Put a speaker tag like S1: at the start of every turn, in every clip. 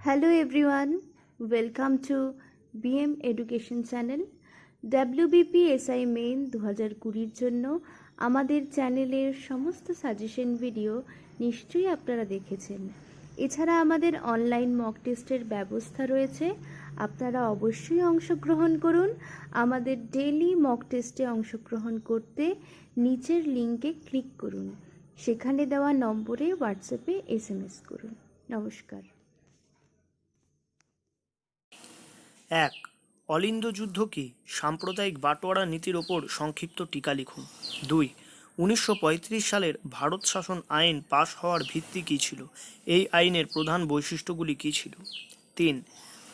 S1: Hello everyone, welcome to BM Education Channel. WBP SI main 2020 জন্য আমাদের চ্যানেলের সমস্ত সাজেশন ভিডিও নিশ্চয়ই আপনারা দেখেছেন। এছাড়া আমাদের অনলাইন মক টেস্টের ব্যবস্থা রয়েছে, আপনারা অবশ্যই অংশগ্রহণ করুন। আমাদের ডেইলি মক টেস্টে অংশগ্রহণ করতে নিচের লিঙ্কে ক্লিক করুন, সেখানে দেওয়া নম্বরে হোয়াটসঅ্যাপে SMS করুন। নমস্কার।
S2: 1. অলিন্দ যুদ্ধ কি? সাম্প্রদায়িক বাটোয়ারা নীতির ওপর সংক্ষিপ্ত টিকা লিখুন। 2. 1935 সালের ভারত শাসন আইন পাশ হওয়ার ভিত্তি কী ছিল? এই আইনের প্রধান বৈশিষ্ট্যগুলি কী ছিল? 3.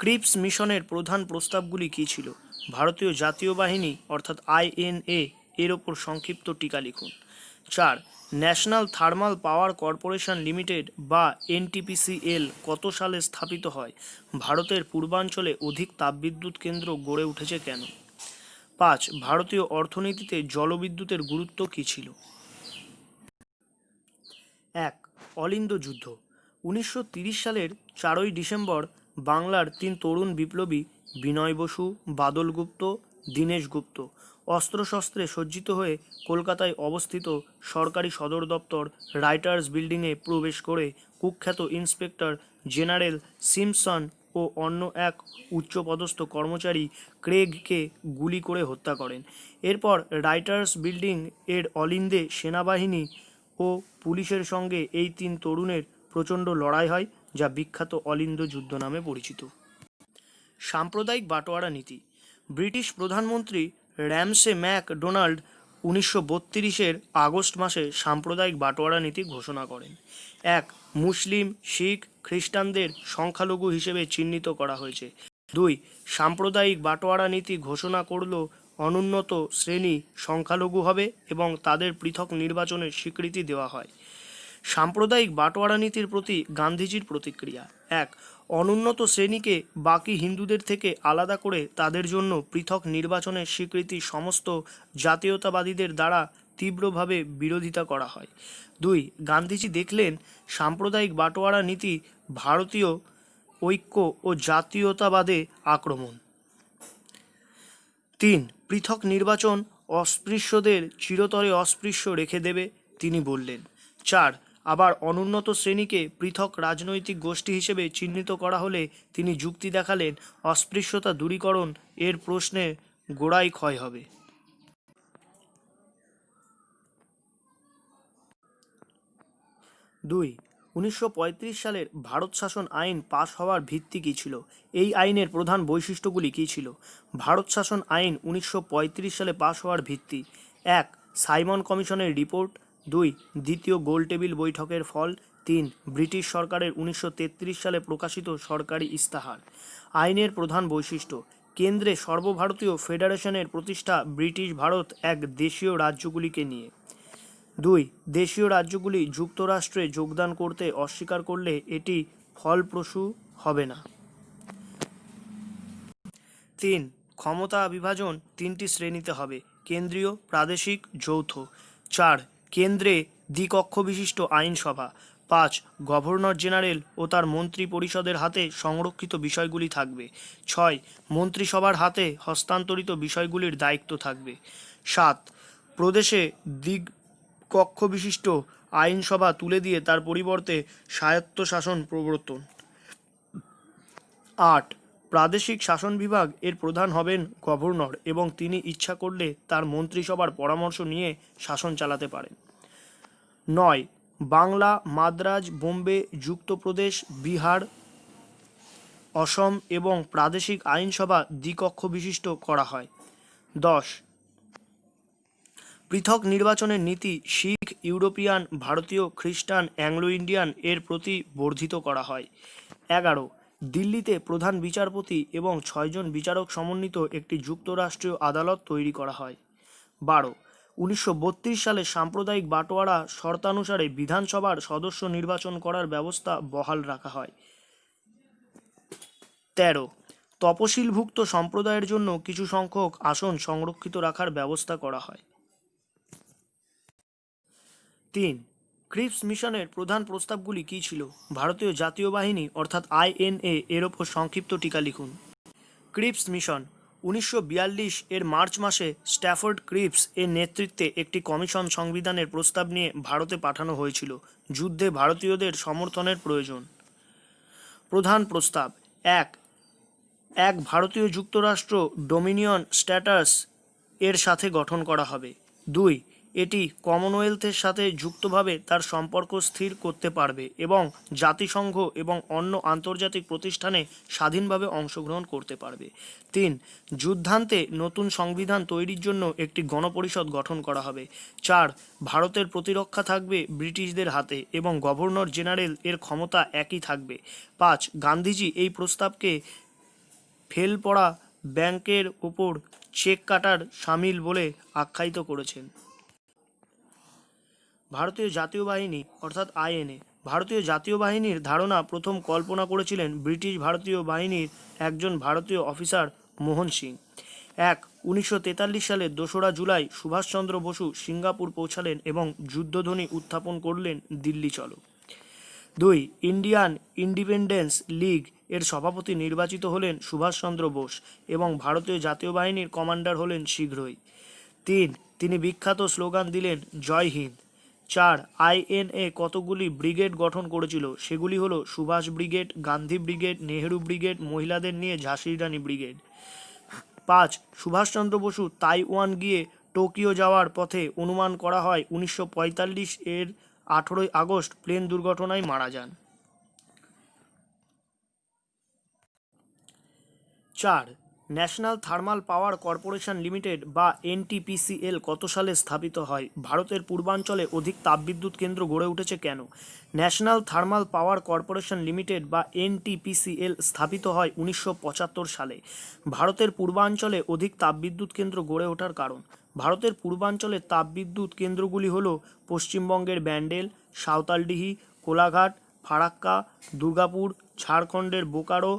S2: ক্রিপস মিশনের প্রধান প্রস্তাবগুলি কী ছিল? ভারতীয় জাতীয় বাহিনী অর্থাৎ INA এর ওপর সংক্ষিপ্ত টিকা লিখুন। 4. National thermal power corporation limited বা NTPCL কত সালে স্থাপিত হয়? ভারতের পূর্বাঞ্চলে অধিক তাপবিদ্যুৎ কেন্দ্র গড়ে উঠেছে কেন? 5. ভারতীয় অর্থনীতিতে জলবিদ্যুতের গুরুত্ব কী ছিল? 1. অলিন্দ যুদ্ধ। 1930 সালের 4ই ডিসেম্বর বাংলার 3 তরুণ বিপ্লবী বিনয় বসু, বাদল গুপ্ত, দীনেশ গুপ্ত অস্ত্রশস্ত্রে সজ্জিত হয়ে কলকাতায় অবস্থিত সরকারি সদর দপ্তর রাইটার্স বিল্ডিংয়ে প্রবেশ করে কুখ্যাত ইন্সপেক্টর জেনারেল সিম্পসন ও অন্য এক উচ্চপদস্থ কর্মচারী ক্রেগকে গুলি করে হত্যা করেন। এরপর রাইটার্স বিল্ডিং এর অলিন্দে সেনাবাহিনী ও পুলিশের সঙ্গে এই 3 তরুণের প্রচণ্ড লড়াই হয়, যা বিখ্যাত অলিন্দ যুদ্ধ নামে পরিচিত। সাম্প্রদায়িক বাটোয়ারা নীতি। ব্রিটিশ প্রধানমন্ত্রী র্যামসে ম্যাকডোনাল্ড 1932-এর আগস্ট মাসে সাম্প্রদায়িক বাটোয়ারা নীতি ঘোষণা করেন। 1. মুসলিম, শিখ, খ্রিস্টানদের সংখ্যালঘু হিসেবে চিহ্নিত করা হয়েছে। 2. সাম্প্রদায়িক বাটোয়ারা নীতি ঘোষণা করল অনুন্নত শ্রেণী সংখ্যালঘু হবে এবং তাদের পৃথক নির্বাচনের স্বীকৃতি দেওয়া হয়। সাম্প্রদায়িক বাটোয়ারা নীতির প্রতি গান্ধীজির প্রতিক্রিয়া। 1. অনুন্নত শ্রেণীকে বাকি হিন্দুদের থেকে আলাদা করে তাদের জন্য পৃথক নির্বাচনের স্বীকৃতি সমস্ত জাতীয়তাবাদীদের দ্বারা তীব্রভাবে বিরোধিতা করা হয়। 2. গান্ধীজি দেখলেন সাম্প্রদায়িক বাটোয়ারা নীতি ভারতীয় ঐক্য ও জাতীয়তাবাদে আক্রমণ। 3. পৃথক নির্বাচন অস্পৃশ্যদের চিরতরে অস্পৃশ্য রেখে দেবে, তিনি বললেন। 4. আবার অনুন্নত শ্রেণীকে পৃথক রাজনৈতিক গোষ্ঠী হিসেবে চিহ্নিত করা হলে তিনি যুক্তি দেখালেন অস্পৃশ্যতা দূরীকরণ এর প্রশ্নে গোড়ায় ক্ষয় হবে। 2. 1935 সালের ভারত শাসন আইন পাশ হওয়ার ভিত্তি কী ছিল? এই আইনের প্রধান বৈশিষ্ট্যগুলি কী ছিল? ভারত শাসন আইন 1935 সালে পাশ হওয়ার ভিত্তি: 1. সাইমন কমিশনের রিপোর্ট। 2. দ্বিতীয় গোলটেবিল বৈঠকের ফল। 3. ব্রিটিশ সরকারের 1933 সালে প্রকাশিত সরকারি ইস্তাহার। আইনের প্রধান বৈশিষ্ট্য: কেন্দ্রে সর্বভারতীয় ফেডারেশনের প্রতিষ্ঠা ব্রিটিশ ভারত এক দেশীয় রাজ্যগুলিকে নিয়ে। 2. দেশীয় রাজ্যগুলি যুক্তরাষ্ট্রে যোগদান করতে অস্বীকার করলে এটি ফলপ্রসূ হবে না। 3. ক্ষমতা বিভাজন 3টি শ্রেণীতে হবে: কেন্দ্রীয়, প্রাদেশিক, যৌথ। 4. কেন্দ্রে দ্বিকক্ষ বিশিষ্ট আইনসভা। 5. গভর্নর জেনারেল ও তার মন্ত্রী পরিষদের হাতে সংরক্ষিত বিষয়গুলি থাকবে। 6. মন্ত্রিসভার হাতে হস্তান্তরিত বিষয়গুলির দায়িত্ব থাকবে। 7. প্রদেশে কক্ষ বিশিষ্ট আইনসভা তুলে দিয়ে তার পরিবর্তে স্বায়ত্তশাসন প্রবর্তন। 8. প্রাদেশিক শাসন বিভাগ এর প্রধান হবেন গভর্নর এবং তিনি ইচ্ছা করলে তার মন্ত্রিসভার পরামর্শ নিয়ে শাসন চালাতে পারেন। 9. বাংলা, মাদ্রাজ, বোম্বে, যুক্তপ্রদেশ, বিহার, অসম এবং প্রাদেশিক আইনসভা দ্বিকক্ষ বিশিষ্ট করা হয়। 10. পৃথক নির্বাচনের নীতি শিখ, ইউরোপিয়ান, ভারতীয়, খ্রিস্টান, অ্যাংলো ইন্ডিয়ান এর প্রতি বর্ধিত করা হয়। 11. দিল্লিতে প্রধান বিচারপতি এবং 6 জন বিচারক সমন্বিত একটি যুক্তরাষ্ট্রীয় আদালত তৈরি করা হয়। 12. 1932 সালে সাম্প্রদায়িক বাটোয়ারা শর্তানুসারে বিধানসভার সদস্য নির্বাচন করার ব্যবস্থা বহাল রাখা হয়। 13. তপশিলভুক্ত সম্প্রদায়ের জন্য কিছু সংখ্যক আসন সংরক্ষিত রাখার ব্যবস্থা করা হয়। 3. ক্রিপস মিশনের প্রধান প্রস্তাবগুলি কী ছিল? ভারতীয় জাতীয় বাহিনী অর্থাৎ INA এর ওপর সংক্ষিপ্ত টিকা লিখুন। ক্রিপস মিশন 1942 এর মার্চ মাসে স্ট্যাফোর্ড ক্রিপস এর নেতৃত্বে একটি কমিশন সংবিধানের প্রস্তাব নিয়ে ভারতে পাঠানো হয়েছিল। যুদ্ধে ভারতীয়দের সমর্থনের প্রয়োজন। প্রধান প্রস্তাব: এক ভারতীয় যুক্তরাষ্ট্র ডোমিনিয়ন স্ট্যাটাস এর সাথে গঠন করা হবে। 2 এটি কমনওয়েলথের সাথে যুক্তভাবে তার সম্পর্ক স্থির করতে পারবে এবং জাতিসংঘ এবং অন্য আন্তর্জাতিক প্রতিষ্ঠানে স্বাধীনভাবে অংশগ্রহণ করতে পারবে। 3 যুদ্ধান্তে নতুন সংবিধান তৈরির জন্য একটি গণপরিষদ গঠন করা হবে। 4 ভারতের প্রতিরক্ষা থাকবে ব্রিটিশদের হাতে এবং গভর্নর জেনারেল এর ক্ষমতা একই থাকবে। 5 গান্ধীজি এই প্রস্তাবকে ফেল পড়া ব্যাংকের ওপর চেক কাটার সামিল বলে আখ্যায়িত করেছেন। ভারতীয় জাতীয় বাহিনী অর্থাৎ INA। ভারতীয় জাতীয় বাহিনীর ধারণা প্রথম কল্পনা করেছিলেন ব্রিটিশ ভারতীয় বাহিনীর একজন ভারতীয় অফিসার মোহন সিং। 1943 সালের 2রা জুলাই সুভাষচন্দ্র বসু সিঙ্গাপুর পৌঁছালেন এবং যুদ্ধধ্বনি উত্থাপন করলেন, দিল্লি চলো। 2 ইন্ডিয়ান ইন্ডিপেন্ডেন্স লীগ এর সভাপতি নির্বাচিত হলেন সুভাষচন্দ্র বোস এবং ভারতীয় জাতীয় বাহিনীর কমান্ডার হলেন শীঘ্রই। 3 তিনি বিখ্যাত স্লোগান দিলেন, জয় হিন্দ। 4 INA কতগুলি ব্রিগেড গঠন করেছিল? সেগুলি হলো Subhas brigade, Gandhi brigade, Nehru brigade, মহিলাদের নিয়ে ঝাঁসির রানী ব্রিগেড। 5 সুভাষচন্দ্র বসু তাইওয়ান গিয়ে টোকিও যাওয়ার পথে অনুমান করা হয় 1945 এর 18 আগস্ট প্লেন দুর্ঘটনায় মারা যান। 4 national thermal power corporation limited বা NTPCL কত সালে স্থাপিত হয়? ভারতের পূর্বাঞ্চলে অধিক তাপবিদ্যুৎ কেন্দ্র গড়ে উঠেছে কেন? National thermal power corporation limited বা NTPCL স্থাপিত হয় 1975 সালে। ভারতের পূর্বাঞ্চলে অধিক তাপবিদ্যুৎ কেন্দ্র গড়ে ওঠার কারণ: ভারতের পূর্বাঞ্চলের তাপবিদ্যুৎ কেন্দ্রগুলি হল পশ্চিমবঙ্গের ব্যান্ডেল, সাঁওতালডিহি, কোলাঘাট, ফারাক্কা, দুর্গাপুর, ঝাড়খণ্ডের বোকারো,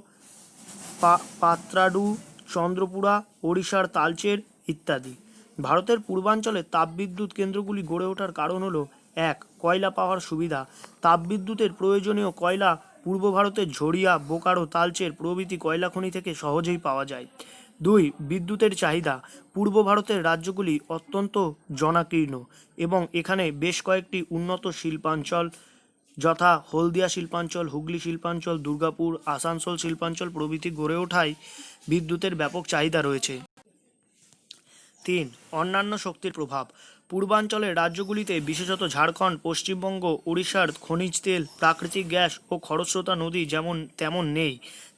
S2: পাত্রাডু, চন্দ্রপুরা, ওড়িশার তালচের ইত্যাদি। ভারতের পূর্বাঞ্চলে তাপবিদ্যুৎ কেন্দ্রগুলি গড়ে ওঠার কারণ হল: 1 কয়লা পাওয়ার সুবিধা। তাপবিদ্যুতের প্রয়োজনীয় কয়লা পূর্ব ভারতের ঝরিয়া, বোকারো, তালচের প্রভৃতি কয়লা খনি থেকে সহজেই পাওয়া যায়। 2 বিদ্যুতের চাহিদা। পূর্ব ভারতের রাজ্যগুলি অত্যন্ত জনাকীর্ণ এবং এখানে বেশ কয়েকটি উন্নত শিল্পাঞ্চল যথা হলদিয়া শিল্পাঞ্চল, হুগলি শিল্পাঞ্চল, দুর্গাপুর, আসানসোল শিল্পাঞ্চল প্রভৃতি গড়ে ওঠায় বিদ্যুতের ব্যাপক চাহিদা রয়েছে। 3 অন্যান্য শক্তির প্রভাব। পূর্বাঞ্চলের রাজ্যগুলিতে বিশেষত ঝাড়খণ্ড, পশ্চিমবঙ্গ, উড়িষ্যার খনিজ তেল, প্রাকৃতিক গ্যাস ও খরস্রোতা নদী তেমন নেই,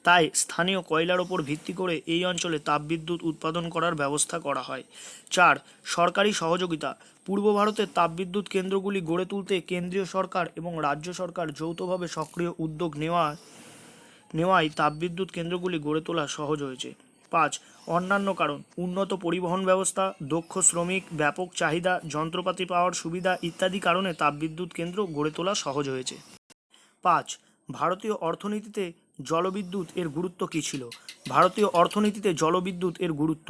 S2: তাই স্থানীয় কয়লার ওপর ভিত্তি করে এই অঞ্চলে তাপবিদ্যুৎ উৎপাদন করার ব্যবস্থা করা হয়। 4 সরকারি সহযোগিতা। পূর্ব ভারতের তাপবিদ্যুৎ কেন্দ্রগুলি গড়ে তুলতে কেন্দ্রীয় সরকার এবং রাজ্য সরকার যৌথভাবে সক্রিয় উদ্যোগ নেওয়ায় তাপবিদ্যুৎ কেন্দ্রগুলি গড়ে তোলা সহজ হয়েছে। 5 অন্যান্য কারণ: উন্নত পরিবহন ব্যবস্থা, দক্ষ শ্রমিক, ব্যাপক চাহিদা, যন্ত্রপাতি পাওয়ার সুবিধা ইত্যাদি কারণে তাপবিদ্যুৎ কেন্দ্র গড়ে তোলা সহজ হয়েছে। 5 ভারতীয় অর্থনীতিতে জলবিদ্যুৎ এর গুরুত্ব কী ছিল? ভারতীয় অর্থনীতিতে জলবিদ্যুৎ এর গুরুত্ব: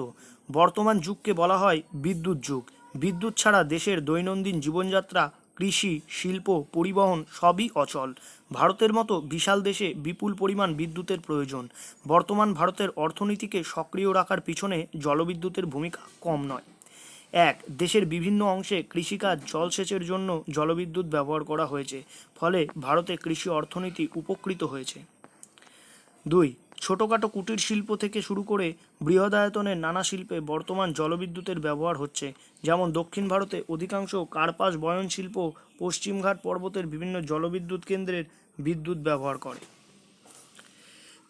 S2: বর্তমান যুগকে বলা হয় বিদ্যুৎ যুগ। বিদ্যুৎ ছাড়া দেশের দৈনন্দিন জীবনযাত্রা, কৃষি, শিল্প, পরিবহন সবই অচল। ভারতের মতো বিশাল দেশে বিপুল পরিমাণ বিদ্যুতের প্রয়োজন। বর্তমান ভারতের অর্থনীতিকে সক্রিয় রাখার পিছনে জলবিদ্যুতের ভূমিকা কম নয়। 1 দেশের বিভিন্ন অংশে কৃষিকাজ, জলসেচের জন্য জলবিদ্যুৎ ব্যবহার করা হয়েছে, ফলে ভারতে কৃষি অর্থনীতি উপকৃত হয়েছে। 2 ছোটোখাটো কুটির শিল্প থেকে শুরু করে বৃহদায়তনের নানা শিল্পে বর্তমান জলবিদ্যুতের ব্যবহার হচ্ছে, যেমন দক্ষিণ ভারতে অধিকাংশ কার্পাস বয়ন শিল্প পশ্চিমঘাট পর্বতের বিভিন্ন জলবিদ্যুৎ কেন্দ্রের বিদ্যুৎ ব্যবহার করে।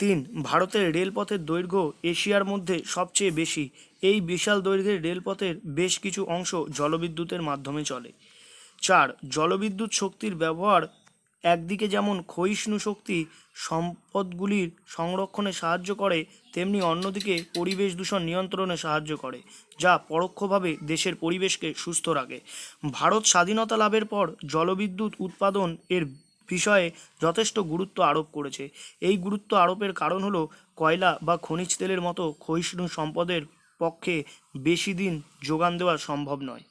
S2: 3 ভারতের রেলপথের দৈর্ঘ্য এশিয়ার মধ্যে সবচেয়ে বেশি। এই বিশাল দৈর্ঘ্যের রেলপথের বেশ কিছু অংশ জলবিদ্যুতের মাধ্যমে চলে। 4 জলবিদ্যুৎ শক্তির ব্যবহার একদিকে যেমন ক্ষয়িষ্ণু শক্তি সম্পদগুলির সংরক্ষণে সাহায্য করে, তেমনি অন্যদিকে পরিবেশ দূষণ নিয়ন্ত্রণে সাহায্য করে, যা পরোক্ষভাবে দেশের পরিবেশকে সুস্থ রাখে। ভারত স্বাধীনতা লাভের পর জলবিদ্যুৎ উৎপাদন এর বিষয়ে যথেষ্ট গুরুত্ব আরোপ করেছে। এই গুরুত্ব আরোপের কারণ হলো কয়লা বা খনিজ তেলের মতো ক্ষয়িষ্ণু সম্পদের পক্ষে বেশি দিন যোগান দেওয়া সম্ভব নয়।